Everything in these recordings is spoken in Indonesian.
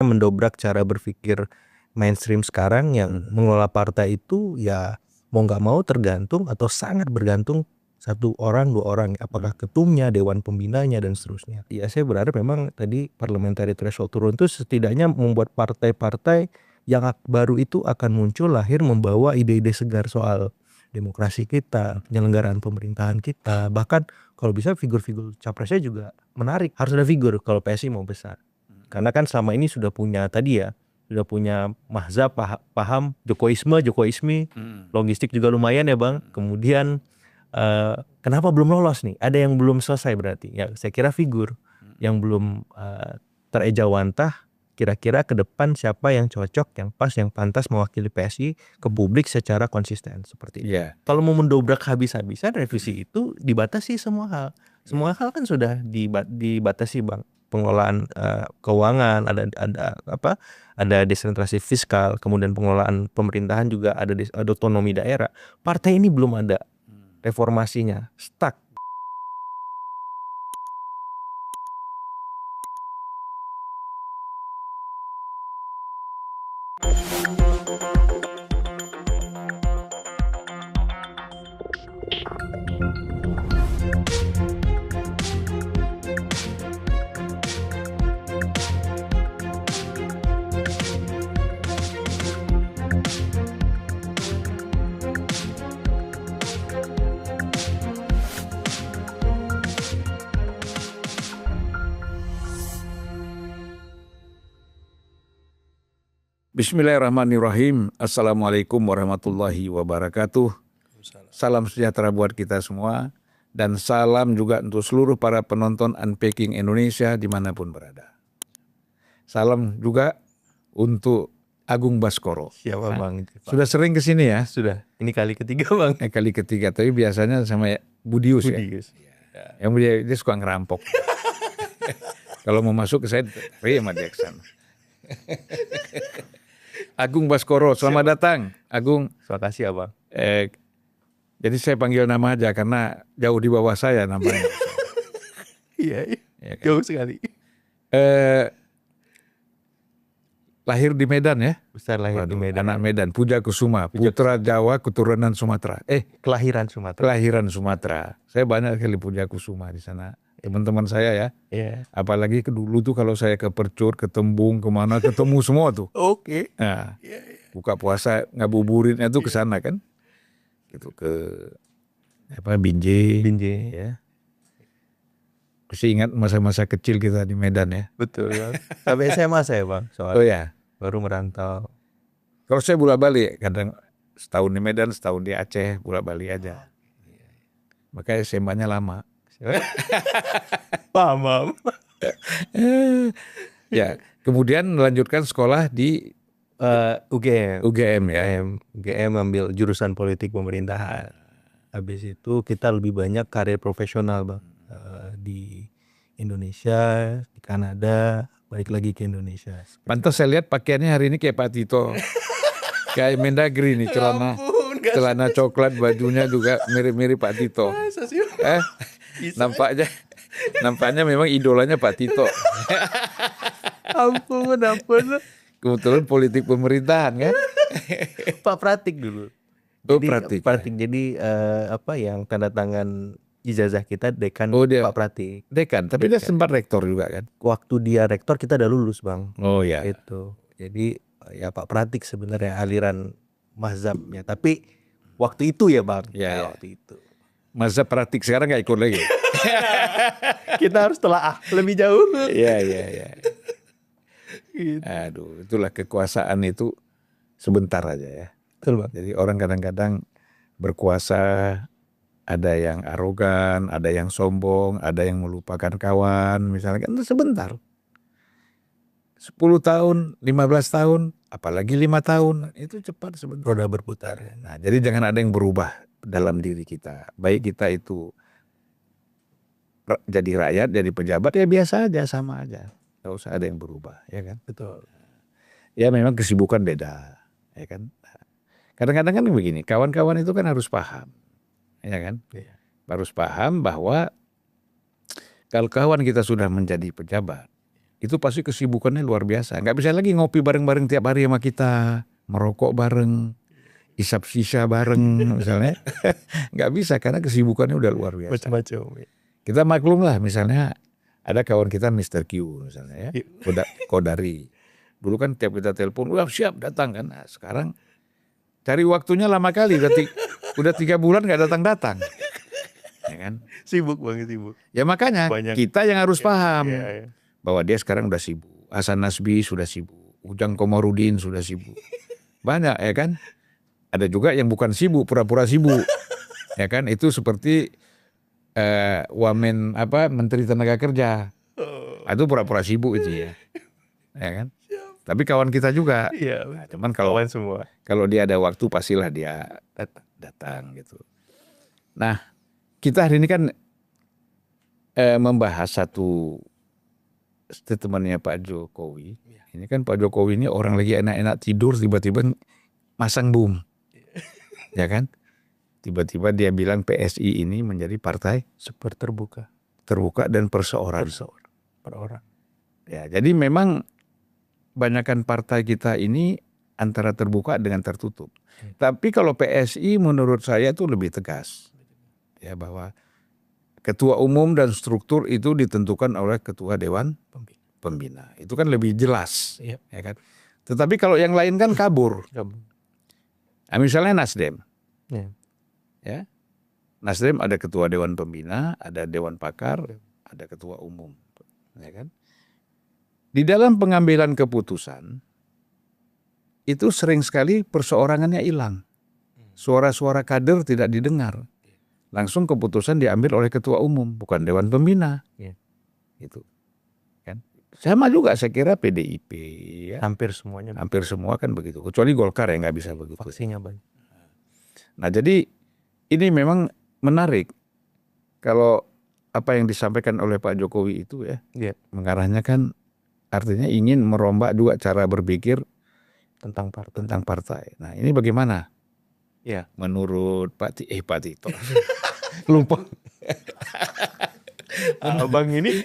mendobrak cara berpikir mainstream sekarang yang mengelola partai itu ya mau nggak mau tergantung atau sangat bergantung satu orang, dua orang, apakah ketumnya, dewan pembinanya dan seterusnya. Ya saya berharap memang tadi parliamentary threshold turun itu setidaknya membuat partai-partai yang baru itu akan muncul lahir membawa ide-ide segar soal demokrasi kita, penyelenggaraan pemerintahan kita, bahkan kalau bisa figur-figur capresnya juga menarik. Harus ada figur kalau PSI mau besar. Karena kan selama ini sudah punya tadi ya, sudah punya mahzab paham Jokowisme, logistik juga lumayan ya Bang. Kemudian kenapa belum lolos nih? Ada yang belum selesai berarti. Ya saya kira figur yang belum terejawantah. Kira-kira ke depan siapa yang cocok, yang pas, yang pantas mewakili PSI ke publik secara konsisten seperti itu. Kalau mau mendobrak habis-habisan revisi itu dibatasi semua hal. Semua hal kan sudah dibatasi Bang. Pengelolaan keuangan, ada desentralisasi fiskal, kemudian pengelolaan pemerintahan juga ada otonomi daerah. Partai ini belum ada reformasinya, stuck. Bismillahirrahmanirrahim. Assalamualaikum warahmatullahi wabarakatuh. Salam sejahtera buat kita semua. Dan salam juga untuk seluruh para penonton Unpacking Indonesia dimanapun berada. Salam juga untuk Agung Baskoro. Siapa Bang? Sudah sering kesini ya? Sudah. Ini kali ketiga Bang. Kali ketiga, tapi biasanya sama Budius. Ya. Yang dia suka ngerampok. Kalau mau masuk ke saya, sama dia ke sana. Agung Baskoro, selamat datang. Agung. Terima kasih Abang. Jadi saya panggil nama aja karena jauh di bawah saya namanya. Iya, kan? Jauh sekali. Lahir di Medan ya? Besar lahir di Medan. Anak Medan, Puja Kusuma, putra Jawa, keturunan Sumatera. Kelahiran Sumatera. Kelahiran Sumatera. Saya banyak sekali Puja Kusuma di sana. Teman-teman saya ya. Apalagi dulu tuh kalau saya ke Percur, ke Tembung, kemana ketemu semua tuh. Oke. Nah, buka puasa ngabuburitnya tuh ke sana kan. Gitu ke Binjai. Ya. Masih ingat masa-masa kecil kita di Medan ya. Betul Bang. Sampai SMA saya Bang. Soalnya baru merantau. Kalau saya bolak-balik, kadang setahun di Medan, setahun di Aceh, bolak-balik aja. Makanya SMA-nya lama. Paham. Ya, kemudian melanjutkan sekolah di UGM ya. UGM ambil jurusan politik pemerintahan. Habis itu kita lebih banyak karir profesional Bang. Di Indonesia, di Kanada, balik lagi ke Indonesia. Pantas saya lihat pakaiannya hari ini kayak Pak Tito. Kayak Mendagri nih, celana coklat, bajunya juga mirip-mirip Pak Tito. Nampaknya memang idolanya Pak Tito. Ampun. Kebetulan politik pemerintahan kan. Pak Pratik dulu. Pratik. Jadi yang tanda tangan ijazah kita dekan Pak Pratik. Dekan, tapi dia sempat rektor juga kan. Waktu dia rektor kita udah lulus Bang. Oh ya. Itu. Jadi ya Pak Pratik sebenarnya aliran mazhabnya. Tapi waktu itu ya Bang. Ya. Waktu itu. Mazhab Pratik sekarang nggak ikut lagi. Kita harus telaah lebih jauh. Iya. Gitu. Aduh, itulah kekuasaan itu sebentar aja ya. Betul Bang. Jadi orang kadang-kadang berkuasa, ada yang arogan, ada yang sombong, ada yang melupakan kawan, misalnya kan itu sebentar. 10 tahun, 15 tahun, apalagi 5 tahun, itu cepat sebentar. Roda berputar. Nah, jadi jangan ada yang berubah dalam diri kita. Baik kita itu jadi rakyat, jadi pejabat, ya biasa aja, sama aja. Gak usah ada yang berubah, ya kan? Betul. Ya memang kesibukan beda, ya kan? Kadang-kadang kan begini, kawan-kawan itu kan harus paham, ya kan? Iya. Harus paham bahwa kalau kawan kita sudah menjadi pejabat, itu pasti kesibukannya luar biasa. Nggak bisa lagi ngopi bareng-bareng tiap hari sama kita, merokok bareng, isap sisa bareng misalnya. Nggak bisa karena kesibukannya udah luar biasa. Macam-macam. Kita maklum lah misalnya ada kawan kita Mr. Q misalnya ya, Kodari. Dulu kan tiap kita telepon, wah siap datang kan. Nah, sekarang cari waktunya lama kali, udah 3 bulan nggak datang-datang. Ya kan? Sibuk banget, sibuk. Ya makanya kita yang harus paham bahwa dia sekarang udah sibuk. Hasan Nasbi sudah sibuk, Ujang Komarudin sudah sibuk. Banyak ya kan? Ada juga yang bukan sibuk, pura-pura sibuk. Ya kan? Itu seperti Wamen Menteri Tenaga Kerja. Itu pura-pura sibuk itu ya. Ya kan? Tapi kawan kita juga. Nah, cuman kalau dia ada waktu pastilah dia datang gitu. Nah, kita hari ini kan membahas satu statementnya Pak Jokowi. Ini kan Pak Jokowi ini orang lagi enak-enak tidur tiba-tiba masang bom. Ya kan? Tiba-tiba dia bilang PSI ini menjadi partai super terbuka dan perseorangan. Per orang. Ya, jadi memang banyakkan partai kita ini antara terbuka dengan tertutup. Tapi kalau PSI menurut saya itu lebih tegas. Ya, bahwa ketua umum dan struktur itu ditentukan oleh ketua dewan pembina. Itu kan lebih jelas, ya kan. Tetapi kalau yang lain kan kabur. Nah, misalnya Nasdem. Ya. Nasdem ada ketua dewan pembina, ada dewan pakar, ada ketua umum, ya kan. Di dalam pengambilan keputusan itu sering sekali perseorangannya hilang. Suara-suara kader tidak didengar. Langsung keputusan diambil oleh ketua umum, bukan dewan pembina. Gitu. Kan? Sama juga saya kira PDIP. Ya. Hampir semua kan begitu. Kecuali Golkar yang nggak bisa begitu. Faksinya banyak. Nah jadi ini memang menarik. Kalau apa yang disampaikan oleh Pak Jokowi itu mengarahnya kan artinya ingin merombak juga cara berpikir tentang partai. Nah ini bagaimana? Ya. Menurut Pak Tito. Lupa. Bang ini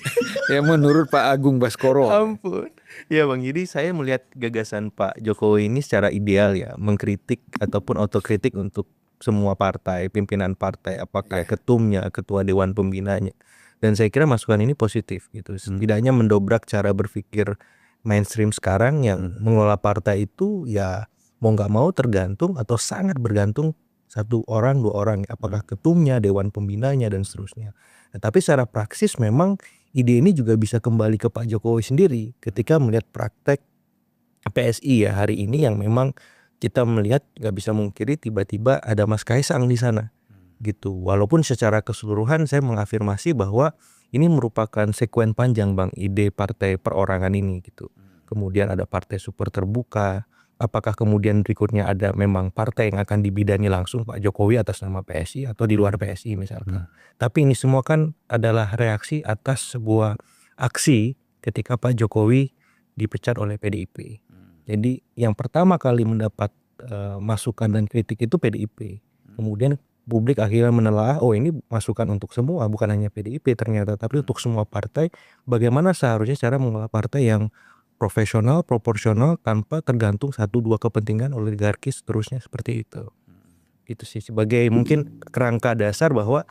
ya menurut Pak Agung Baskoro. Ampun. Ya Bang, jadi saya melihat gagasan Pak Jokowi ini secara ideal ya, mengkritik ataupun otokritik untuk semua partai, pimpinan partai, apakah ketumnya, ketua dewan pembinanya. Dan saya kira masukan ini positif gitu. Setidaknya mendobrak cara berpikir mainstream sekarang yang mengelola partai itu ya mau nggak mau tergantung atau sangat bergantung satu orang, dua orang, apakah ketumnya, dewan pembinanya dan seterusnya. Nah, tapi secara praksis memang ide ini juga bisa kembali ke Pak Jokowi sendiri ketika melihat praktek PSI ya hari ini yang memang kita melihat nggak bisa mungkiri tiba-tiba ada Mas Kaisang di sana gitu. Walaupun secara keseluruhan saya mengafirmasi bahwa ini merupakan sekuen panjang Bang ide partai perorangan ini gitu. Kemudian ada partai super terbuka. Apakah kemudian berikutnya ada memang partai yang akan dibidani langsung Pak Jokowi atas nama PSI atau di luar PSI misalkan. Tapi ini semua kan adalah reaksi atas sebuah aksi ketika Pak Jokowi dipecat oleh PDIP. Jadi yang pertama kali mendapat masukan dan kritik itu PDIP. Kemudian publik akhirnya menelaah, oh ini masukan untuk semua, bukan hanya PDIP ternyata, tapi untuk semua partai. Bagaimana seharusnya cara mengelola partai yang profesional, proporsional, tanpa tergantung satu dua kepentingan oligarkis seterusnya seperti itu. Itu sih sebagai mungkin kerangka dasar bahwa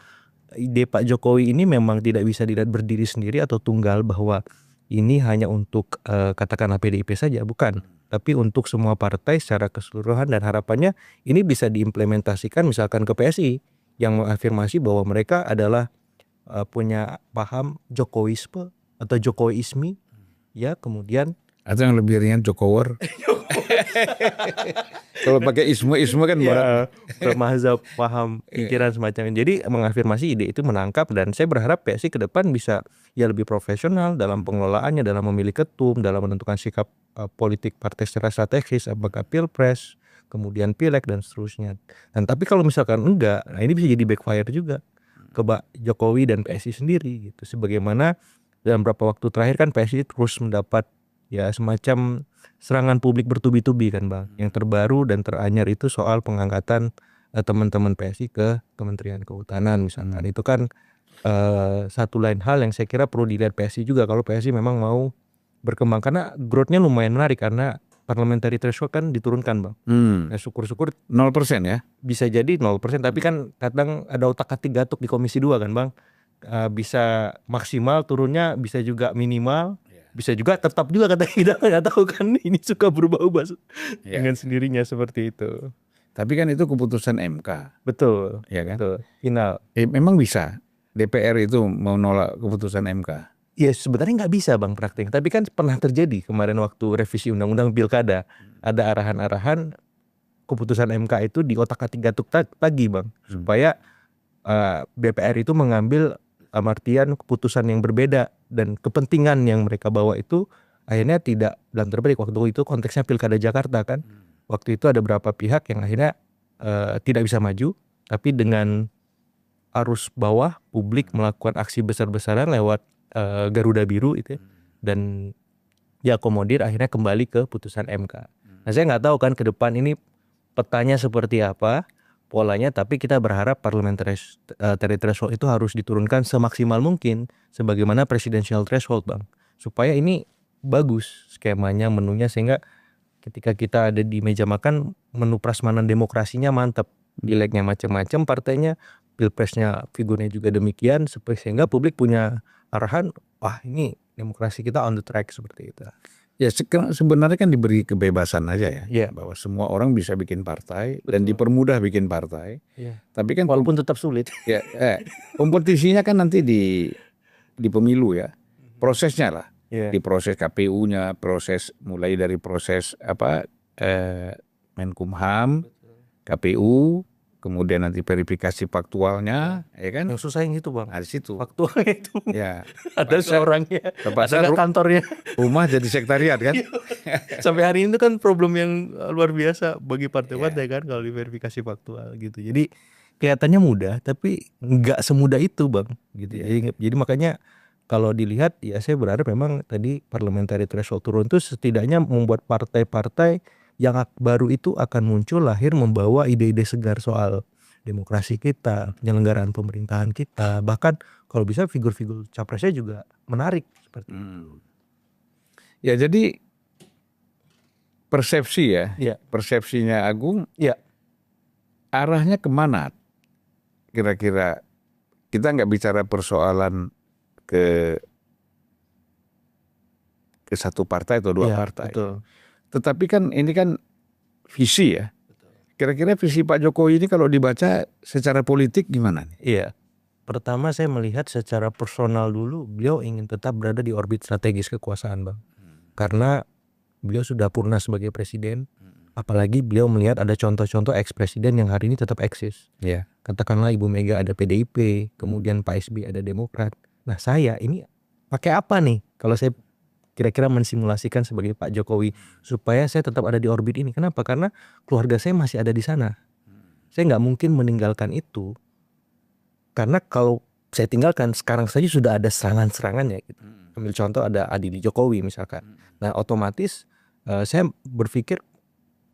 ide Pak Jokowi ini memang tidak bisa dilihat berdiri sendiri atau tunggal, bahwa ini hanya untuk katakanlah PDIP saja, bukan. Tapi untuk semua partai secara keseluruhan, dan harapannya ini bisa diimplementasikan misalkan ke PSI yang mengafirmasi bahwa mereka adalah punya paham Jokowisme atau Jokowisme. Ya kemudian atau yang lebih ringan Jokower. Kalau pakai isme kan bermazhab paham pikiran semacam ini. Jadi mengafirmasi ide itu menangkap, dan saya berharap PSI ke depan bisa ya lebih profesional dalam pengelolaannya, dalam memilih ketum, dalam menentukan sikap politik partai secara strategis, apakah pilpres, kemudian pileg dan seterusnya. Dan tapi kalau misalkan enggak, nah ini bisa jadi backfire juga ke Pak Jokowi dan PSI sendiri gitu. Sebagaimana dalam beberapa waktu terakhir kan PSI terus mendapat ya semacam serangan publik bertubi-tubi kan Bang. Yang terbaru dan teranyar itu soal pengangkatan teman-teman PSI ke Kementerian Kehutanan misalkan. Itu kan satu lain hal yang saya kira perlu dilihat PSI juga, kalau PSI memang mau berkembang karena growth-nya lumayan menarik karena parliamentary threshold kan diturunkan Bang. Nah syukur-syukur 0% ya. bisa jadi 0% tapi kan kadang ada otak-atik gatuk di Komisi 2 kan Bang. Bisa maksimal turunnya, bisa juga minimal, bisa juga tetap juga kata kita nggak tahu kan, ini suka berubah-ubah dengan sendirinya seperti itu. Tapi kan itu keputusan MK. Betul, ya kan? betul. Final. Memang bisa DPR itu mau nolak keputusan MK? Ya sebenarnya nggak bisa Bang praktik. Tapi kan pernah terjadi kemarin waktu revisi undang-undang pilkada, ada arahan-arahan keputusan MK itu di otak-atik gatuk lagi Bang, supaya DPR itu mengambil artian keputusan yang berbeda dan kepentingan yang mereka bawa itu akhirnya tidak dalam terbalik. Waktu itu konteksnya pilkada Jakarta kan, waktu itu ada beberapa pihak yang akhirnya tidak bisa maju, tapi dengan arus bawah publik melakukan aksi besar-besaran lewat Garuda Biru itu ya, dan diakomodir akhirnya kembali ke putusan MK. Nah saya nggak tahu kan ke depan ini petanya seperti apa polanya, tapi kita berharap parliamentary threshold itu harus diturunkan semaksimal mungkin sebagaimana presidential threshold Bang, supaya ini bagus skemanya, menunya, sehingga ketika kita ada di meja makan menu prasmanan demokrasinya mantap, pileknya macam-macam partainya, pilpresnya figurnya juga demikian, sehingga publik punya arahan, wah ini demokrasi kita on the track seperti itu. Ya sebenarnya kan diberi kebebasan aja ya, Yeah. bahwa semua orang bisa bikin partai. Betul. Dan dipermudah bikin partai. Yeah. Tapi kan walaupun tetap sulit. Ya, kompetisinya kan nanti di pemilu ya, prosesnya lah, Yeah. di proses KPU-nya, proses mulai dari proses Menkumham, KPU, kemudian nanti verifikasi faktualnya, ya kan? Yang susah yang itu Bang. Di situ. Faktualnya itu. Ya. Ada seorangnya, ada kantornya. Rumah jadi sekretariat kan? Sampai hari ini kan problem yang luar biasa bagi partai-partai kan kalau diverifikasi faktual gitu. Jadi kelihatannya mudah, tapi nggak semudah itu Bang. Gitu ya. Jadi makanya kalau dilihat ya saya berharap memang tadi parliamentary threshold turun itu setidaknya membuat partai-partai yang baru itu akan muncul lahir membawa ide-ide segar soal demokrasi kita, penyelenggaraan pemerintahan kita, bahkan kalau bisa figur-figur capresnya juga menarik seperti itu. Ya jadi persepsi ya. Persepsinya Agung, ya. Arahnya kemana? Kira-kira kita nggak bicara persoalan ke satu partai atau dua partai. Betul. Tetapi kan ini kan visi ya. Kira-kira visi Pak Jokowi ini kalau dibaca secara politik gimana nih? Iya. Pertama saya melihat secara personal dulu beliau ingin tetap berada di orbit strategis kekuasaan Bang. Karena beliau sudah purna sebagai presiden. Apalagi beliau melihat ada contoh-contoh ex-presiden yang hari ini tetap eksis. Ya. Katakanlah Ibu Mega ada PDIP, kemudian Pak SBY ada Demokrat. Nah saya ini pakai apa nih kalau saya kira-kira mensimulasikan sebagai Pak Jokowi supaya saya tetap ada di orbit ini. Kenapa? Karena keluarga saya masih ada di sana. Saya nggak mungkin meninggalkan itu. Karena kalau saya tinggalkan sekarang saja sudah ada serangan-serangannya. Gitu. Ambil contoh ada Adili Jokowi misalkan. Nah otomatis saya berpikir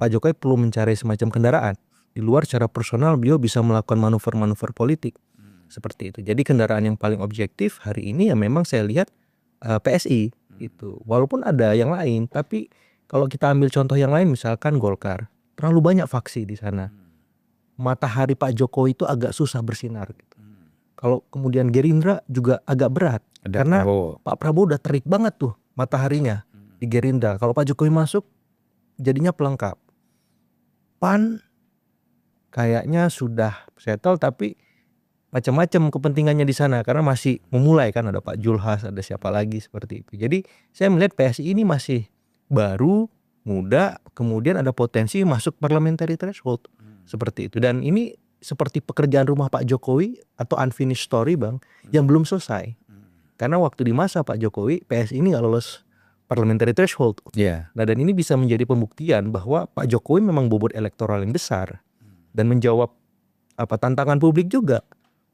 Pak Jokowi perlu mencari semacam kendaraan. Di luar secara personal beliau bisa melakukan manuver-manuver politik. Seperti itu. Jadi kendaraan yang paling objektif hari ini ya memang saya lihat PSI. Itu walaupun ada yang lain, tapi kalau kita ambil contoh yang lain misalkan Golkar, terlalu banyak faksi di sana. Matahari Pak Jokowi itu agak susah bersinar gitu. Kalau kemudian Gerindra juga agak berat karena Pak Prabowo udah terik banget tuh mataharinya di Gerindra. Kalau Pak Jokowi masuk jadinya pelengkap. PAN kayaknya sudah settle tapi macam-macam kepentingannya di sana karena masih memulai kan, ada Pak Julhas, ada siapa lagi seperti itu. Jadi saya melihat PSI ini masih baru, muda, kemudian ada potensi masuk parliamentary threshold seperti itu. Dan ini seperti pekerjaan rumah Pak Jokowi atau unfinished story Bang yang belum selesai. Karena waktu di masa Pak Jokowi PSI ini nggak lolos parliamentary threshold. Nah dan ini bisa menjadi pembuktian bahwa Pak Jokowi memang bobot elektoral yang besar dan menjawab tantangan publik juga.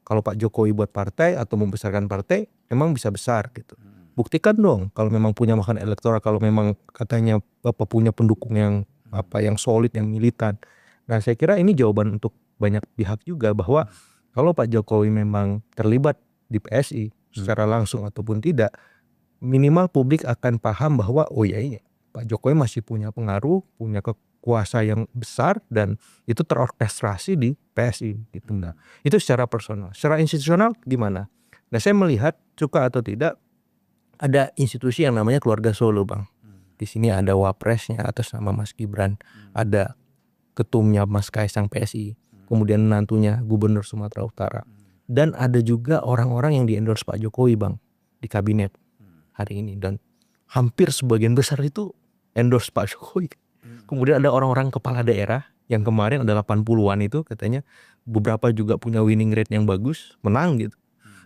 Kalau Pak Jokowi buat partai atau membesarkan partai memang bisa besar gitu. Buktikan dong kalau memang punya makan elektoral, kalau memang katanya Bapak punya pendukung yang yang solid, yang militan. Nah saya kira ini jawaban untuk banyak pihak juga bahwa kalau Pak Jokowi memang terlibat di PSI secara langsung ataupun tidak, minimal publik akan paham bahwa oh ya ini Pak Jokowi masih punya pengaruh, punya kekuasa yang besar dan itu terorkestrasi di PSI gitu. Nah, itu secara personal. Secara institusional gimana? Nah, saya melihat suka atau tidak ada institusi yang namanya Keluarga Solo, Bang. Di sini ada wapresnya atas nama Mas Gibran, ada ketumnya Mas Kaisang PSI, kemudian menantunya Gubernur Sumatera Utara. Dan ada juga orang-orang yang di-endorse Pak Jokowi, Bang, di kabinet hari ini, dan hampir sebagian besar itu endorse Pak Jokowi. Kemudian ada orang-orang kepala daerah yang kemarin ada 80-an itu katanya beberapa juga punya winning rate yang bagus, menang gitu.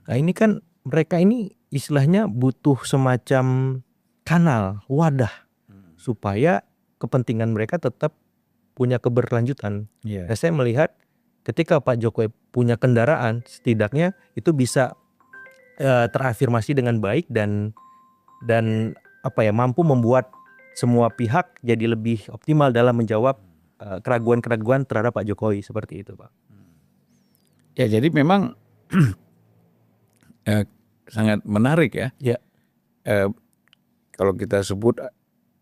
Nah, ini kan mereka ini istilahnya butuh semacam kanal, wadah supaya kepentingan mereka tetap punya keberlanjutan. Nah, saya melihat ketika Pak Jokowi punya kendaraan, setidaknya itu bisa terafirmasi dengan baik dan mampu membuat semua pihak jadi lebih optimal dalam menjawab keraguan-keraguan terhadap Pak Jokowi, seperti itu, Pak. Ya, jadi memang sangat menarik ya. Kalau kita sebut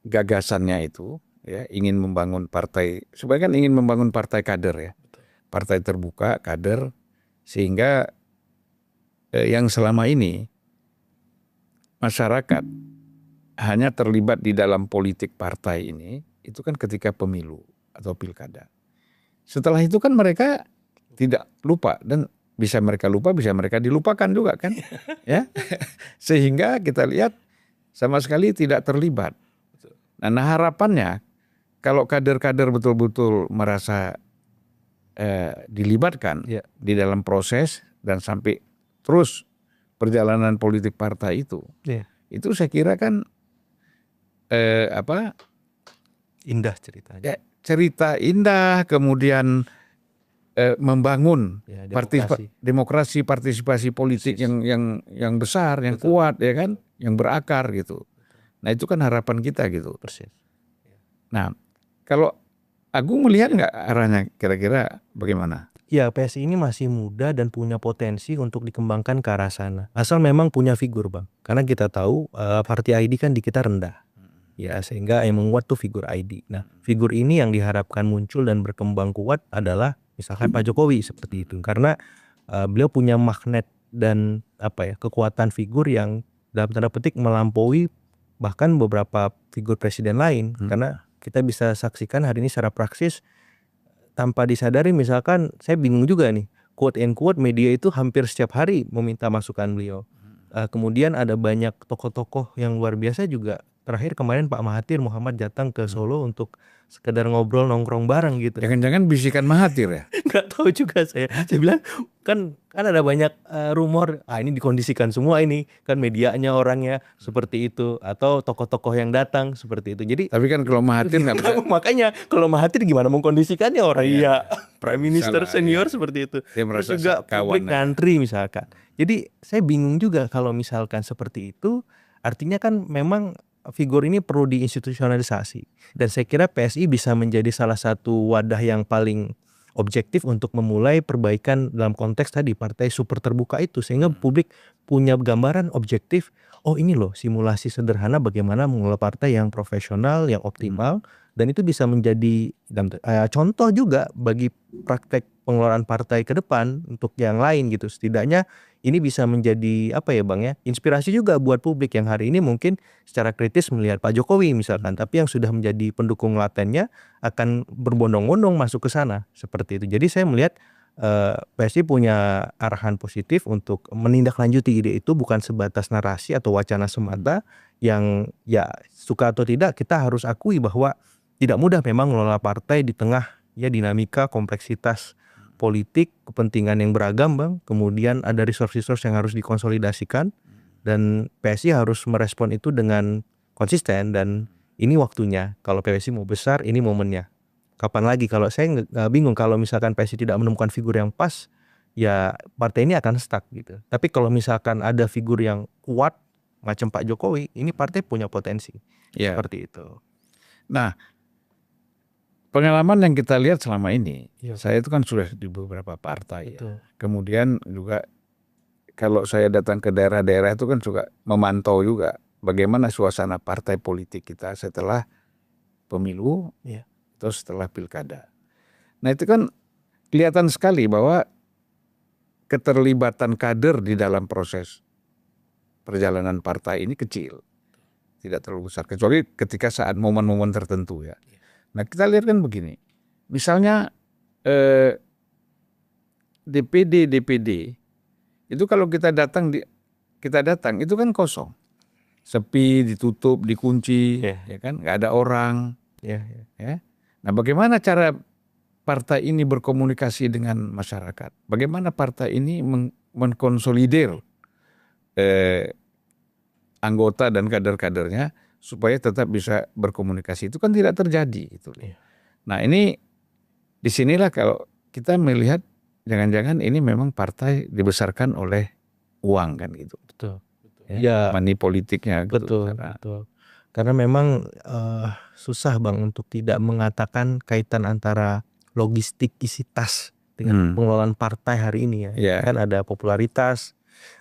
gagasannya itu ya, ingin membangun partai, sebenarnya kan ingin membangun partai kader ya. Partai terbuka, kader, sehingga yang selama ini masyarakat hanya terlibat di dalam politik partai ini, itu kan ketika pemilu atau pilkada. Setelah itu kan mereka tidak lupa, dan bisa mereka lupa, bisa mereka dilupakan juga kan. Ya, sehingga kita lihat sama sekali tidak terlibat. Nah, harapannya kalau kader-kader betul-betul merasa dilibatkan di dalam proses dan sampai terus perjalanan politik partai itu saya kira kan indah ceritanya. Cerita indah, kemudian membangun demokrasi, partisipasi politik yang besar, yang kuat ya kan, yang berakar gitu. Nah, itu kan harapan kita gitu. Persis. Nah, kalau Agung melihat nggak arahnya kira-kira bagaimana? Ya, PSI ini masih muda dan punya potensi untuk dikembangkan ke arah sana. Asal memang punya figur, Bang. Karena kita tahu party ID kan di kita rendah. Ya, sehingga yang menguat tuh figur ID. Nah, figur ini yang diharapkan muncul dan berkembang kuat adalah misalkan Pak Jokowi seperti itu. Karena beliau punya magnet dan kekuatan figur yang dalam tanda petik melampaui bahkan beberapa figur presiden lain. Karena kita bisa saksikan hari ini secara praksis tanpa disadari, misalkan saya bingung juga nih, quote and quote media itu hampir setiap hari meminta masukan beliau. Kemudian ada banyak tokoh-tokoh yang luar biasa juga. Terakhir kemarin Pak Mahathir Muhammad datang ke Solo untuk sekedar ngobrol nongkrong bareng gitu. Jangan-jangan bisikan Mahathir ya? Nggak tahu juga saya. Saya bilang kan ada banyak rumor, ini dikondisikan semua ini kan medianya orangnya seperti itu, atau tokoh-tokoh yang datang seperti itu. Jadi tapi kan kalau Mahathir nggak bisa. Makanya kalau Mahathir gimana mengkondisikannya orang Prime Minister senior seperti itu. Terus juga publik ngantri misalkan. Jadi saya bingung juga kalau misalkan seperti itu, artinya kan memang figur ini perlu diinstitusionalisasi. Dan saya kira PSI bisa menjadi salah satu wadah yang paling objektif untuk memulai perbaikan dalam konteks tadi partai super terbuka itu, sehingga publik punya gambaran objektif. Oh, ini loh simulasi sederhana bagaimana mengelola partai yang profesional, yang optimal, dan itu bisa menjadi contoh juga bagi praktek pengelolaan partai ke depan untuk yang lain gitu. Setidaknya ini bisa menjadi inspirasi juga buat publik yang hari ini mungkin secara kritis melihat Pak Jokowi misalkan, tapi yang sudah menjadi pendukung latennya akan berbondong-bondong masuk ke sana seperti itu. Jadi saya melihat PSI punya arahan positif untuk menindaklanjuti ide itu, bukan sebatas narasi atau wacana semata yang suka atau tidak kita harus akui bahwa tidak mudah memang mengelola partai di tengah dinamika kompleksitas politik, kepentingan yang beragam, Bang. Kemudian ada resource-resource yang harus dikonsolidasikan, dan PSI harus merespon itu dengan konsisten, dan ini waktunya. Kalau PSI mau besar, ini momennya. Kapan lagi? Kalau saya bingung kalau misalkan PSI tidak menemukan figur yang pas, partai ini akan stuck gitu. Tapi kalau misalkan ada figur yang kuat macam Pak Jokowi, ini partai punya potensi. Seperti itu. Nah, pengalaman yang kita lihat selama ini, saya itu kan sudah di beberapa partai. Kemudian juga kalau saya datang ke daerah-daerah itu kan juga memantau juga bagaimana suasana partai politik kita setelah pemilu atau setelah pilkada. Nah itu kan kelihatan sekali bahwa keterlibatan kader di dalam proses perjalanan partai ini kecil, tidak terlalu besar, kecuali ketika saat momen-momen tertentu ya. Nah kita lihat kan begini, misalnya DPD itu kalau kita datang itu kan kosong, sepi, ditutup, dikunci, ya kan, nggak ada orang. Ya. Nah bagaimana cara partai ini berkomunikasi dengan masyarakat? Bagaimana partai ini mengkonsolidir anggota dan kader-kadernya supaya tetap bisa berkomunikasi? Itu kan tidak terjadi. Nah ini disinilah kalau kita melihat jangan-jangan ini memang partai dibesarkan oleh uang kan gitu. Betul. Ya, money politiknya. Betul. Karena memang susah Bang untuk tidak mengatakan kaitan antara logistikisitas dengan pengelolaan partai hari ini ya. Kan ada popularitas,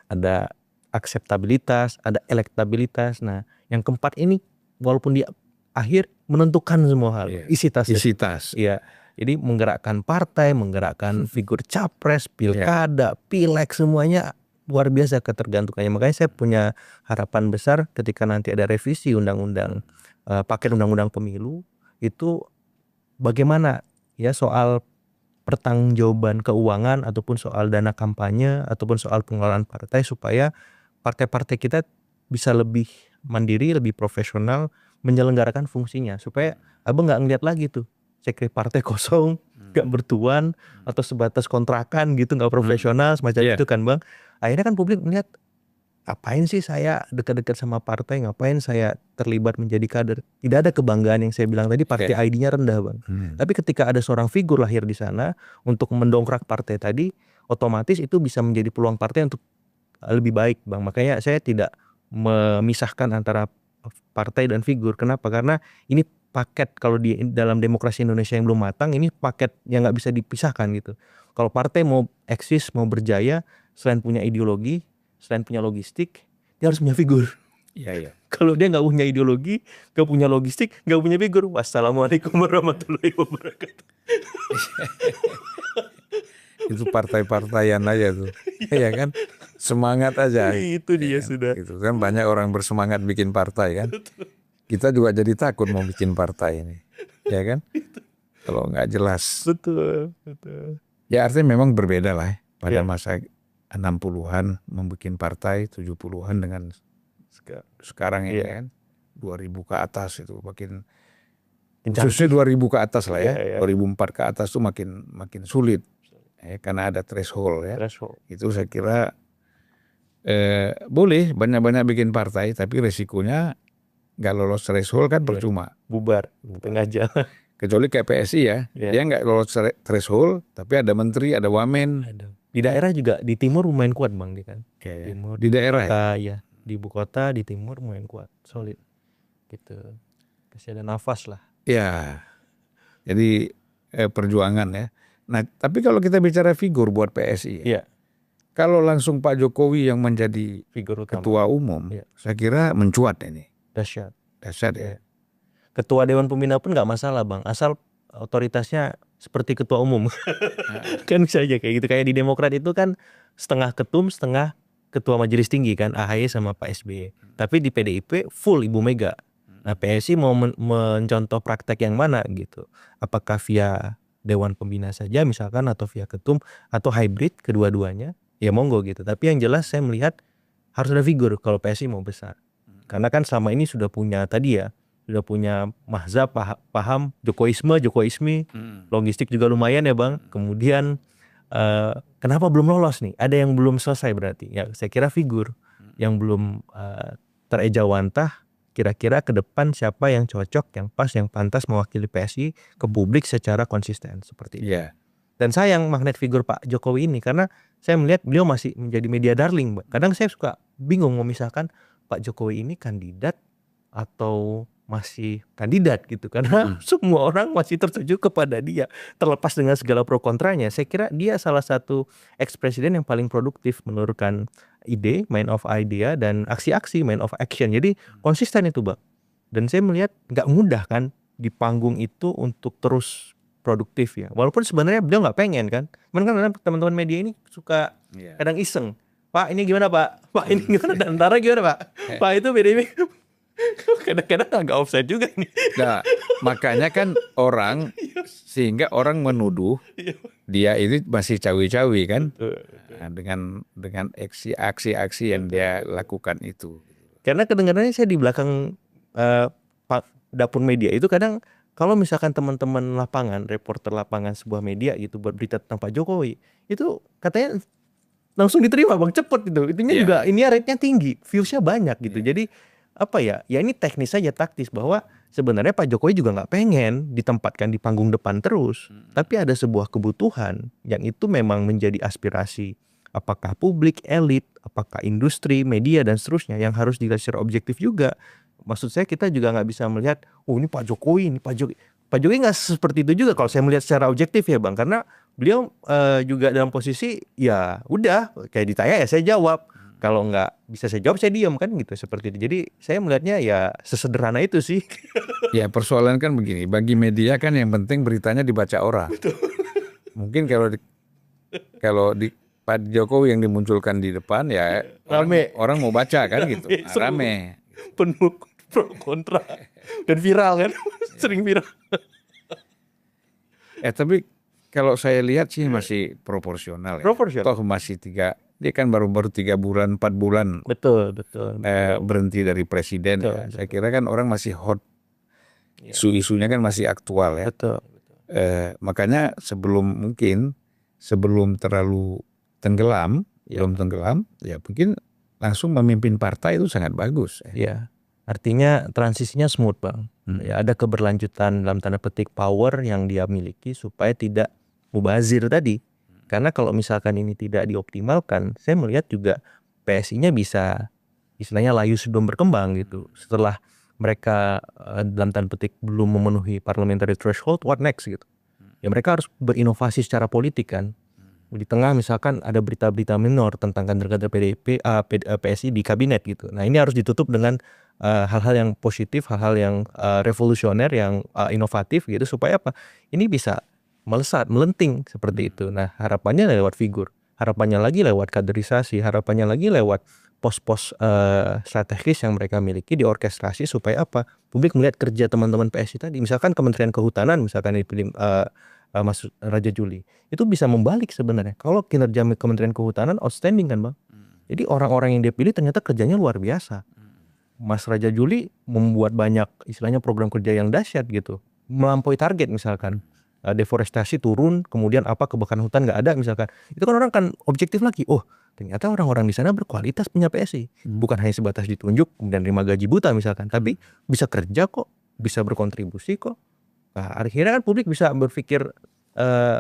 ada akseptabilitas, ada elektabilitas. Nah, yang keempat ini walaupun di akhir menentukan semua hal. Isitas. Iya. Jadi menggerakkan partai, menggerakkan figur capres, pilkada, pileg, semuanya luar biasa ketergantungannya. Makanya saya punya harapan besar ketika nanti ada revisi undang-undang paket undang-undang pemilu itu bagaimana ya soal pertanggungjawaban keuangan ataupun soal dana kampanye ataupun soal pengelolaan partai supaya partai-partai kita bisa lebih mandiri, lebih profesional menyelenggarakan fungsinya supaya abang nggak ngeliat lagi tuh sekre partai kosong, nggak bertuan atau sebatas kontrakan gitu, nggak profesional semacam itu kan Bang. Akhirnya kan publik melihat ngapain sih saya dekat-dekat sama partai, ngapain saya terlibat menjadi kader. Tidak ada kebanggaan yang saya bilang tadi, partai ID-nya rendah Bang. Tapi ketika ada seorang figur lahir di sana untuk mendongkrak partai tadi, otomatis itu bisa menjadi peluang partai untuk lebih baik Bang. Makanya saya tidak memisahkan antara partai dan figur. Kenapa? Karena ini paket, kalau di dalam demokrasi Indonesia yang belum matang, ini paket yang nggak bisa dipisahkan gitu. Kalau partai mau eksis, mau berjaya, selain punya ideologi, selain punya logistik, dia harus punya figur. Iya. Kalau dia nggak punya ideologi, nggak punya logistik, nggak punya figur, wassalamualaikum warahmatullahi wabarakatuh. Itu partai-partaian aja tuh, ya kan, semangat aja. Itu dia kan? sudah. Itu kan banyak orang bersemangat bikin partai kan. Kita juga jadi takut mau bikin partai ini, ya kan? Kalau nggak jelas. Betul. Ya artinya memang berbeda lah pada masa 60-an membuat partai, 70-an dengan sekarang ini kan 2000 ke atas itu makin, khususnya 2000 ke atas lah ya. 2004 ke atas tuh makin sulit karena ada threshold ya. Itu saya kira boleh banyak-banyak bikin partai, tapi resikonya nggak lolos threshold kan percuma, bubar tengah jalan. Kecuali kayak PSI ya, dia nggak lolos threshold, tapi ada menteri, ada wamen. Di daerah juga di timur lumayan kuat Bang dia kan. Timur, di daerah ya, di ibu kota, di timur lumayan kuat, solid gitu. Kasih ada nafas lah. Ya, jadi perjuangan ya. Nah, tapi kalau kita bicara figur buat PSI, kalau langsung Pak Jokowi yang menjadi figur utama, ketua umum, saya kira mencuat ini. Dahsyat ya. Ketua Dewan Pembina pun nggak masalah Bang, asal otoritasnya seperti ketua umum. Kan bisa aja kayak gitu. Kayak di Demokrat itu kan setengah ketum, setengah ketua majelis tinggi kan, AHY sama Pak SBY. Tapi di PDIP full Ibu Mega. Nah PSI mau mencontoh praktek yang mana gitu, apakah via Dewan Pembina saja misalkan, atau via ketum, atau hybrid kedua-duanya, ya monggo gitu. Tapi yang jelas saya melihat harus ada figur kalau PSI mau besar. Karena kan selama ini sudah punya sudah punya mazhab, paham Jokowisme, logistik juga lumayan ya Bang. Kemudian kenapa belum lolos nih? Ada yang belum selesai berarti. Ya saya kira figur yang belum terejawantah. Kira-kira ke depan siapa yang cocok, yang pas, yang pantas mewakili PSI ke publik secara konsisten seperti itu. Dan sayang magnet figur Pak Jokowi ini, karena saya melihat beliau masih menjadi media darling. Kadang saya suka bingung memisahkan Pak Jokowi ini kandidat atau masih kandidat gitu karena semua orang masih tertuju kepada dia terlepas dengan segala pro kontranya. Saya kira dia salah satu ex-presiden yang paling produktif menurunkan ide, man of idea, dan aksi-aksi, man of action. Jadi konsisten itu Bang. Dan saya melihat nggak mudah kan di panggung itu untuk terus produktif ya. Walaupun sebenarnya beliau nggak pengen kan. Cuman kan teman-teman media ini suka kadang iseng. Pak ini gimana Pak? Pak ini gimana? Dan antara gimana Pak? Pak itu PDIP kadang-kadang agak offside juga nih. Nah, makanya kan sehingga orang menuduh dia ini masih cawi-cawi kan. Nah, dengan aksi-aksi yang dia lakukan itu. Karena kedengarannya saya di belakang dapur media itu kadang kalau misalkan teman-teman lapangan, reporter lapangan sebuah media gitu buat berita tentang Pak Jokowi, itu katanya langsung diterima Bang, cepet itu. Itunya juga ini rate-nya tinggi, views-nya banyak gitu. Jadi apa ya ini teknis saja, taktis, bahwa sebenarnya Pak Jokowi juga nggak pengen ditempatkan di panggung depan terus, tapi ada sebuah kebutuhan yang itu memang menjadi aspirasi apakah publik, elit, apakah industri, media dan seterusnya yang harus dilihat secara objektif juga. Maksud saya kita juga nggak bisa melihat ini Pak Jokowi, Pak Jokowi nggak seperti itu juga kalau saya melihat secara objektif ya Bang, karena beliau juga dalam posisi ya udah kayak ditanya ya saya jawab. Kalau nggak bisa saya jawab, saya diam kan gitu, seperti itu. Jadi saya melihatnya ya sesederhana itu sih. Ya persoalan kan begini, bagi media kan yang penting beritanya dibaca orang. Betul. Mungkin kalau di Pak Jokowi yang dimunculkan di depan ya rame. Orang mau baca kan gitu, rame. Penuh pro kontra dan viral kan, sering viral. Tapi kalau saya lihat sih masih proporsional. Proporsional. Toh masih dia kan baru 3 bulan 4 bulan betul. berhenti dari presiden. Betul. Saya kira kan orang masih hot, isu-isunya kan masih aktual ya. Betul. Makanya sebelum terlalu tenggelam ya mungkin langsung memimpin partai itu sangat bagus. Ya, artinya transisinya smooth Bang. Ya, ada keberlanjutan dalam tanda petik power yang dia miliki supaya tidak mubazir tadi. Karena kalau misalkan ini tidak dioptimalkan, saya melihat juga PSI-nya bisa istilahnya layu sebelum berkembang gitu. Setelah mereka dalam tanda petik belum memenuhi parliamentary threshold, what next gitu. Ya mereka harus berinovasi secara politik kan. Di tengah misalkan ada berita-berita minor tentang kader-kader PSI di kabinet gitu. Nah ini harus ditutup dengan hal-hal yang positif, hal-hal yang revolusioner, yang inovatif gitu, supaya apa? Ini bisa melesat, melenting seperti itu. Nah harapannya lewat figur, harapannya lagi lewat kaderisasi, harapannya lagi lewat pos-pos strategis yang mereka miliki diorkestrasi supaya apa? Publik melihat kerja teman-teman PSI tadi. Misalkan Kementerian Kehutanan misalkan dipilih Mas Raja Juli, itu bisa membalik sebenarnya. Kalau kinerja Kementerian Kehutanan outstanding kan Bang. Jadi orang-orang yang dia pilih ternyata kerjanya luar biasa. Mas Raja Juli membuat banyak istilahnya program kerja yang dahsyat gitu, melampaui target misalkan. Deforestasi turun, kemudian kebakaran hutan nggak ada misalkan. Itu kan orang kan objektif lagi. Oh ternyata orang-orang di sana berkualitas punya PSI. Bukan hanya sebatas ditunjuk kemudian terima gaji buta misalkan, tapi bisa kerja kok, bisa berkontribusi kok. Nah, akhirnya kan publik bisa berpikir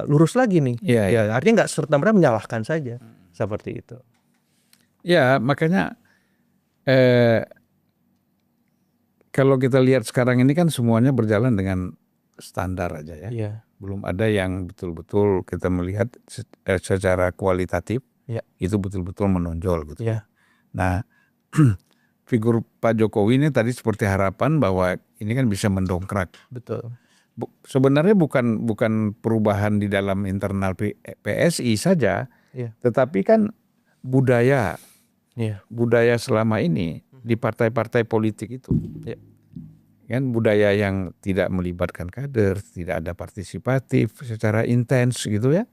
lurus lagi nih. Ya, artinya nggak serta-merta menyalahkan saja seperti itu. Ya makanya kalau kita lihat sekarang ini kan semuanya berjalan dengan standar aja ya. Belum ada yang betul-betul kita melihat secara kualitatif itu betul-betul menonjol gitu. Nah figur Pak Jokowi ini tadi seperti harapan bahwa ini kan bisa mendongkrak. Betul. Sebenarnya bukan perubahan di dalam internal PSI saja, tetapi kan budaya selama ini di partai-partai politik itu, kan budaya yang tidak melibatkan kader, tidak ada partisipatif secara intens gitu ya.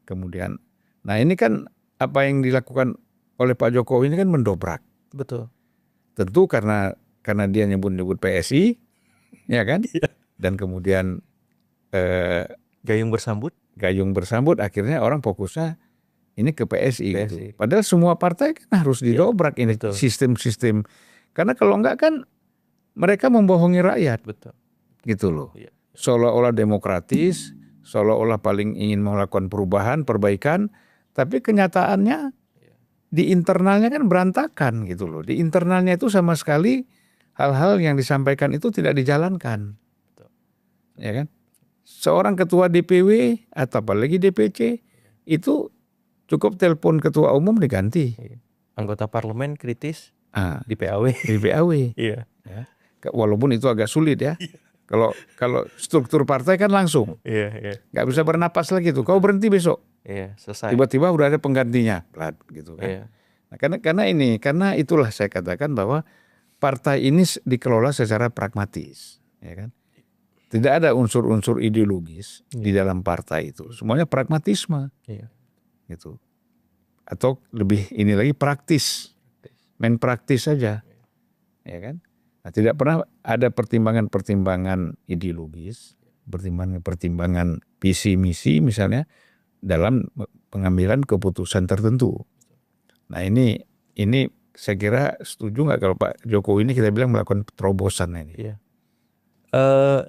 Kemudian, nah ini kan apa yang dilakukan oleh Pak Jokowi ini kan mendobrak. Betul. Tentu karena dia nyebut PSI, ya kan? Dan kemudian gayung bersambut akhirnya orang fokusnya ini ke PSI. Gitu. Padahal semua partai kan harus didobrak ini sistem-sistem, karena kalau enggak kan mereka membohongi rakyat. Betul. Gitu loh. Seolah-olah demokratis, seolah-olah paling ingin melakukan perubahan, perbaikan, tapi kenyataannya di internalnya kan berantakan gitu loh. Di internalnya itu sama sekali hal-hal yang disampaikan itu tidak dijalankan. Ya kan? Seorang ketua DPW atau apalagi DPC itu cukup telepon ketua umum diganti. Anggota parlemen kritis di PAW. Di PAW. Iya. Ya. Walaupun itu agak sulit ya. Kalau struktur partai kan langsung. Iya. Nggak bisa bernapas lagi tuh. Kau berhenti besok. Iya, selesai. Tiba-tiba udah ada penggantinya, gitu kan. Iya. Nah, karena itulah saya katakan bahwa partai ini dikelola secara pragmatis, ya kan. Tidak ada unsur-unsur ideologis di dalam partai itu. Semuanya pragmatisme. Iya. Gitu. Atau lebih ini lagi praktis. Main praktis saja. Ya kan? Nah, tidak pernah ada pertimbangan-pertimbangan ideologis, pertimbangan visi misi misalnya dalam pengambilan keputusan tertentu. Nah, ini saya kira setuju nggak kalau Pak Jokowi ini kita bilang melakukan terobosan ini? Iya.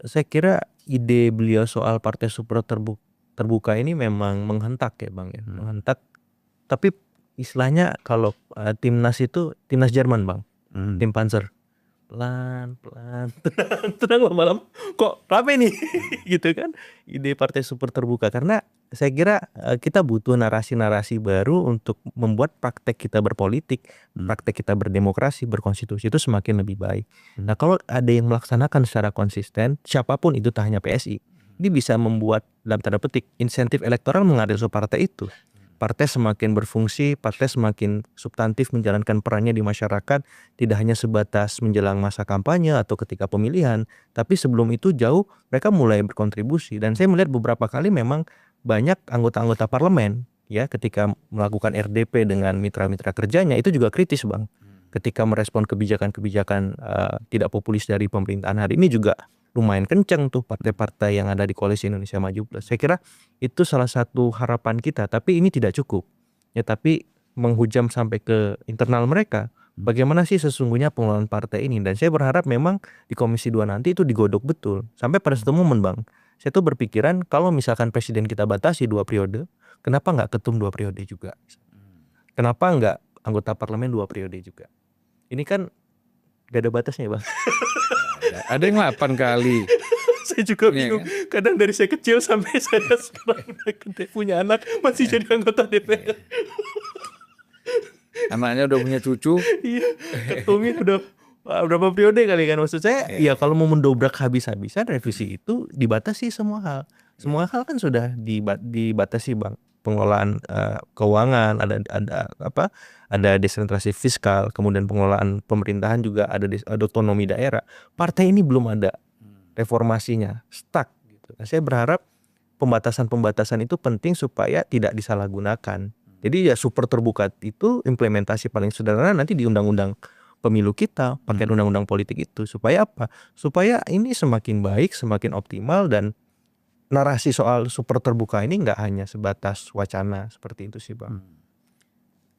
Saya kira ide beliau soal partai super terbuka ini memang menghentak ya Bang ya, menghentak. Tapi istilahnya kalau timnas itu timnas Jerman Bang, tim Panzer, pelan, tenang lama-lama kok rame nih gitu kan, ide partai super terbuka. Karena saya kira kita butuh narasi-narasi baru untuk membuat praktek kita berpolitik, praktek kita berdemokrasi, berkonstitusi itu semakin lebih baik. Nah, kalau ada yang melaksanakan secara konsisten, siapapun itu, tak hanya PSI, ini bisa membuat dalam tanda petik insentif elektoral mengalir partai itu. Partai semakin berfungsi, partai semakin substantif menjalankan perannya di masyarakat, tidak hanya sebatas menjelang masa kampanye atau ketika pemilihan, tapi sebelum itu jauh mereka mulai berkontribusi. Dan saya melihat beberapa kali memang banyak anggota-anggota parlemen ya ketika melakukan RDP dengan mitra-mitra kerjanya itu juga kritis Bang. Ketika merespon kebijakan-kebijakan tidak populis dari pemerintahan hari ini juga lumayan kencang tuh partai-partai yang ada di Koalisi Indonesia Maju Plus. Saya kira itu salah satu harapan kita, tapi ini tidak cukup. Ya, tapi menghujam sampai ke internal mereka. Bagaimana sih sesungguhnya pengelolaan partai ini? Dan saya berharap memang di Komisi 2 nanti itu digodok betul. Sampai pada satu momen Bang, saya tuh berpikiran kalau misalkan presiden kita batasi 2 periode, kenapa nggak ketum 2 periode juga? Kenapa nggak anggota parlemen 2 periode juga? Ini kan gak ada batasnya Bang. Ada yang 8 kali. Saya juga bingung. Ya, kan? Kadang dari saya kecil sampai saya sekarang punya anak masih jadi anggota DPR. Anaknya udah punya cucu. Iya, ketumnya udah berapa periode kali kan, maksud saya. Ya kalau mau mendobrak habis-habisan revisi itu dibatasi semua hal. Semua hal kan sudah dibatasi Bang. Pengelolaan keuangan, ada desentralisasi fiskal, kemudian pengelolaan pemerintahan juga ada otonomi daerah. Partai ini belum ada reformasinya, stuck gitu. Nah, saya berharap pembatasan-pembatasan itu penting supaya tidak disalahgunakan. Jadi ya super terbuka itu implementasi paling sederhana nanti di undang-undang pemilu kita, pakai undang-undang politik itu. Supaya apa? Supaya ini semakin baik, semakin optimal, dan narasi soal super terbuka ini nggak hanya sebatas wacana seperti itu sih Bang.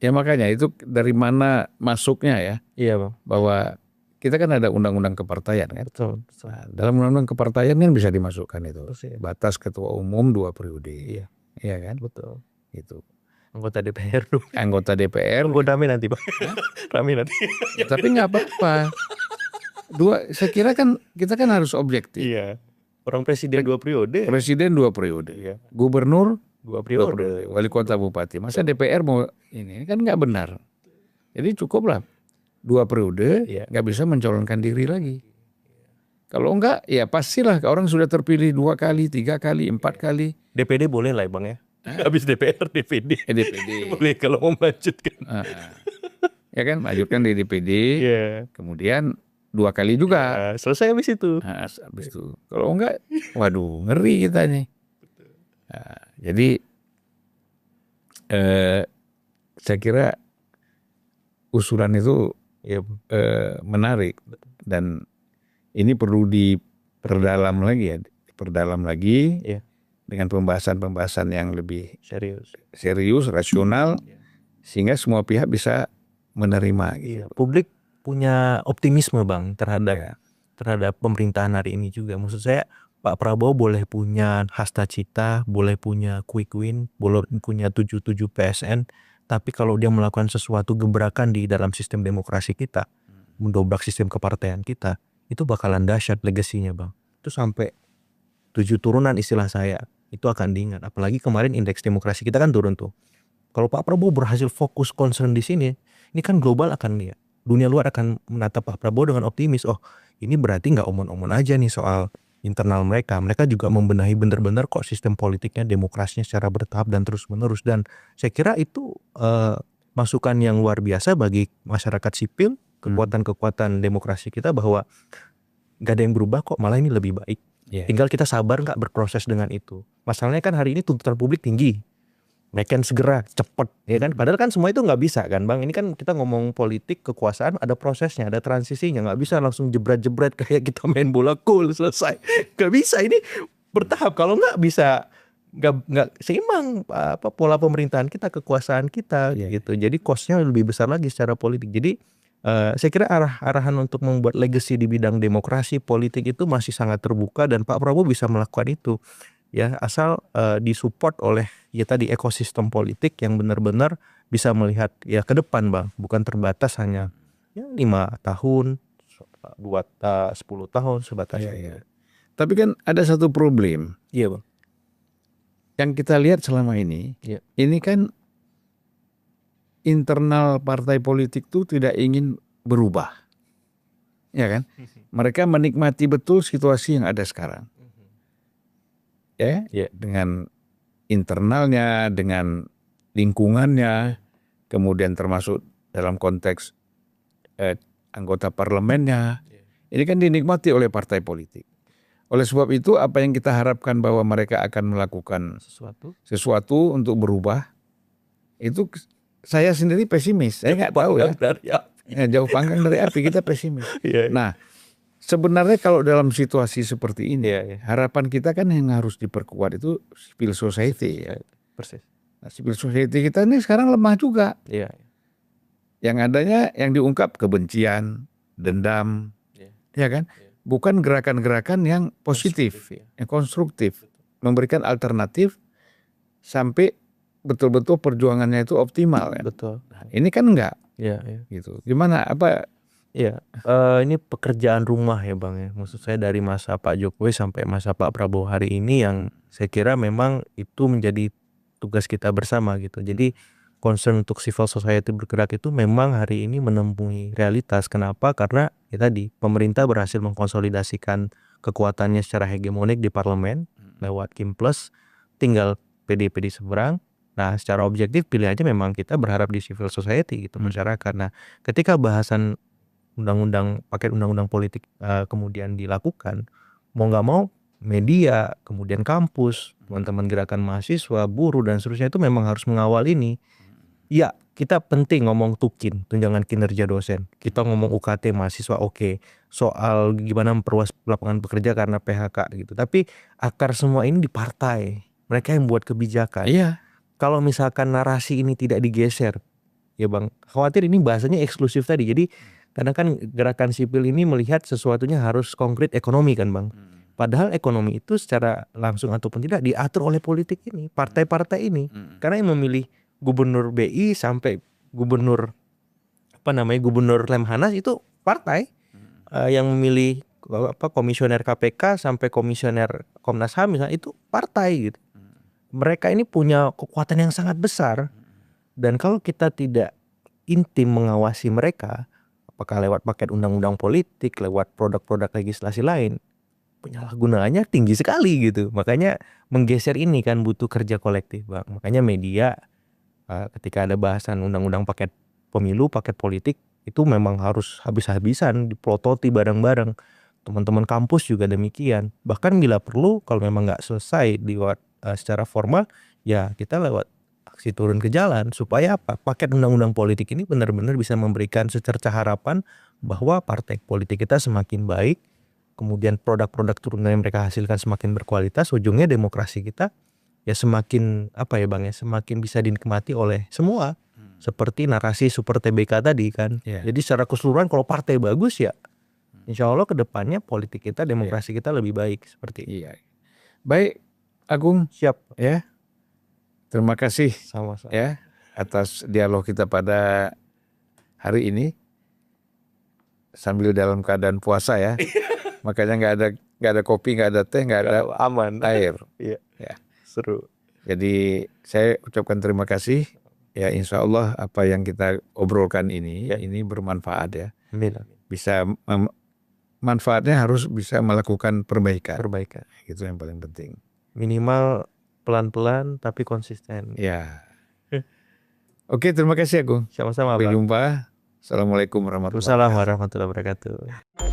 Ya makanya itu dari mana masuknya ya? Iya Bang. Bahwa kita kan ada undang-undang kepartaian kan? Betul. Nah, dalam undang-undang kepartaian kan bisa dimasukkan itu. Betul, ya. Batas ketua umum 2 periode. Iya kan? Betul. Itu. Anggota DPR dong. Anggota DPR. Rame nanti Bang. Rame nanti. Tapi nggak apa-apa. Saya kira kan kita kan harus objektif. Iya. Orang presiden 2 periode. Presiden 2 periode. Iya. Gubernur 2 periode. Wali kota bupati. Masa DPR mau ini kan nggak benar. Jadi cukuplah 2 periode, nggak bisa mencalonkan diri lagi. Kalau enggak, ya pastilah orang sudah terpilih 2 kali, 3 kali, 4 kali. DPD boleh lah Bang ya. Habis DPR, DPD. DPD. Boleh kalau mau melanjutkan. Ya kan, lanjutkan di DPD. Kemudian 2 kali juga. Selesai habis itu. Habis itu. Kalau enggak, waduh, ngeri kita nih. Jadi saya kira usulan itu menarik, dan ini perlu diperdalam lagi dengan pembahasan yang lebih serius, rasional, sehingga semua pihak bisa menerima. Gitu. Publik punya optimisme Bang terhadap pemerintahan hari ini juga. Maksud saya Pak Prabowo boleh punya hasta cita, boleh punya quick win, boleh punya 77 PSN, tapi kalau dia melakukan sesuatu gebrakan di dalam sistem demokrasi kita, mendobrak sistem kepartean kita, itu bakalan dahsyat legasinya Bang. Itu sampai 7 turunan istilah saya, itu akan diingat. Apalagi kemarin indeks demokrasi kita kan turun tuh. Kalau Pak Prabowo berhasil fokus concern di sini, ini kan global akan lihat. Dunia luar akan menatap Pak Prabowo dengan optimis. Oh, ini berarti nggak omon-omon aja nih soal internal mereka. Mereka juga membenahi benar-benar kok sistem politiknya, demokrasinya secara bertahap dan terus-menerus. Dan saya kira itu masukan yang luar biasa bagi masyarakat sipil, kekuatan-kekuatan demokrasi kita, bahwa nggak ada yang berubah kok, malah ini lebih baik. Tinggal kita sabar nggak berproses dengan itu. Masalahnya kan hari ini tuntutan publik tinggi. Mereka segera, cepet, ya kan? Padahal kan semua itu nggak bisa kan Bang. Ini kan kita ngomong politik, kekuasaan, ada prosesnya, ada transisinya. Nggak bisa langsung jebret-jebret kayak kita main bola cool selesai. Nggak bisa, ini bertahap. Kalau nggak bisa, nggak seimbang apa pola pemerintahan kita, kekuasaan kita gitu. Jadi cost-nya lebih besar lagi secara politik. Jadi saya kira arahan untuk membuat legacy di bidang demokrasi politik itu masih sangat terbuka, dan Pak Prabowo bisa melakukan itu ya, asal disupport oleh ya tadi ekosistem politik yang benar-benar bisa melihat ya ke depan Bang, bukan terbatas hanya ya 5 tahun, 10 tahun sebatas itu. Tapi kan ada satu problem. Iya Bang. Yang kita lihat selama ini, ini kan internal partai politik tuh tidak ingin berubah, ya kan? Mereka menikmati betul situasi yang ada sekarang, ya, dengan internalnya, dengan lingkungannya, kemudian termasuk dalam konteks anggota parlemennya, ini kan dinikmati oleh partai politik. Oleh sebab itu, apa yang kita harapkan bahwa mereka akan melakukan sesuatu untuk berubah, itu saya sendiri pesimis. Saya nggak tahu ya. Jauh panggang dari api, kita pesimis. Nah, sebenarnya kalau dalam situasi seperti ini, harapan kita kan yang harus diperkuat itu civil society. Persis. Nah, civil society kita ini sekarang lemah juga. Yang adanya yang diungkap kebencian, dendam, ya kan? Bukan gerakan-gerakan yang positif, yang konstruktif, memberikan alternatif sampai betul-betul perjuangannya itu optimal kan. Betul. Nah, ini kan enggak. Gitu. Gimana apa? Ini pekerjaan rumah ya Bang ya. Maksud saya dari masa Pak Jokowi sampai masa Pak Prabowo hari ini, yang saya kira memang itu menjadi tugas kita bersama gitu. Jadi concern untuk civil society bergerak itu memang hari ini menemui realitas. Kenapa? Karena ya tadi pemerintah berhasil mengkonsolidasikan kekuatannya secara hegemonik di parlemen lewat Kim Plus, tinggal PDIP di seberang. Nah, secara objektif pilihannya memang kita berharap di civil society gitu, masyarakat. Nah, ketika bahasan paket undang-undang politik kemudian dilakukan, mau nggak mau media, kemudian kampus, teman-teman gerakan mahasiswa, buruh dan seterusnya itu memang harus mengawal ini. Ya, kita penting ngomong tukin, tunjangan kinerja dosen. Kita ngomong UKT mahasiswa soal gimana memperluas lapangan pekerja karena PHK gitu. Tapi akar semua ini di partai. Mereka yang buat kebijakan. Kalau misalkan narasi ini tidak digeser, ya Bang, khawatir ini bahasanya eksklusif tadi. Jadi karena kan gerakan sipil ini melihat sesuatunya harus konkret ekonomi kan Bang. Padahal ekonomi itu secara langsung ataupun tidak diatur oleh politik ini, partai-partai ini. Karena yang memilih gubernur BI sampai gubernur gubernur Lemhanas itu partai, yang memilih komisioner KPK sampai komisioner Komnas HAM misalnya itu partai gitu. Mereka ini punya kekuatan yang sangat besar, dan kalau kita tidak intim mengawasi mereka, apakah lewat paket undang-undang politik, lewat produk-produk legislasi lain, penyalahgunaannya tinggi sekali gitu. Makanya menggeser ini kan butuh kerja kolektif Bang. Makanya media ketika ada bahasan undang-undang paket pemilu, paket politik, itu memang harus habis-habisan diplototi bareng-bareng. Teman-teman kampus juga demikian. Bahkan bila perlu kalau memang nggak selesai lewat secara formal, ya kita lewat aksi turun ke jalan supaya apa? Paket undang-undang politik ini benar-benar bisa memberikan secerca harapan bahwa partai politik kita semakin baik, kemudian produk-produk turunan yang mereka hasilkan semakin berkualitas, ujungnya demokrasi kita ya semakin semakin bisa dinikmati oleh semua. Seperti narasi Super TBK tadi kan. Jadi secara keseluruhan kalau partai bagus ya insya Allah kedepannya politik kita, demokrasi kita lebih baik seperti itu. Baik Agung, siap ya. Terima kasih sama-sama ya atas dialog kita pada hari ini. sambil dalam keadaan puasa ya. Makanya nggak ada kopi, nggak ada teh, nggak ada Aman. air. Iya. Ya. Seru. Jadi saya ucapkan terima kasih. Ya insya Allah apa yang kita obrolkan ini ini bermanfaat ya. Amin. Bisa manfaatnya harus bisa melakukan perbaikan. Perbaikan. Itu yang paling penting. Minimal pelan-pelan tapi konsisten. Ya. Oke, terima kasih Agung. Sama-sama, Sampai Bang. jumpa. Assalamualaikum warahmatullahi wabarakatuh. Waalaikumsalam warahmatullahi wabarakatuh.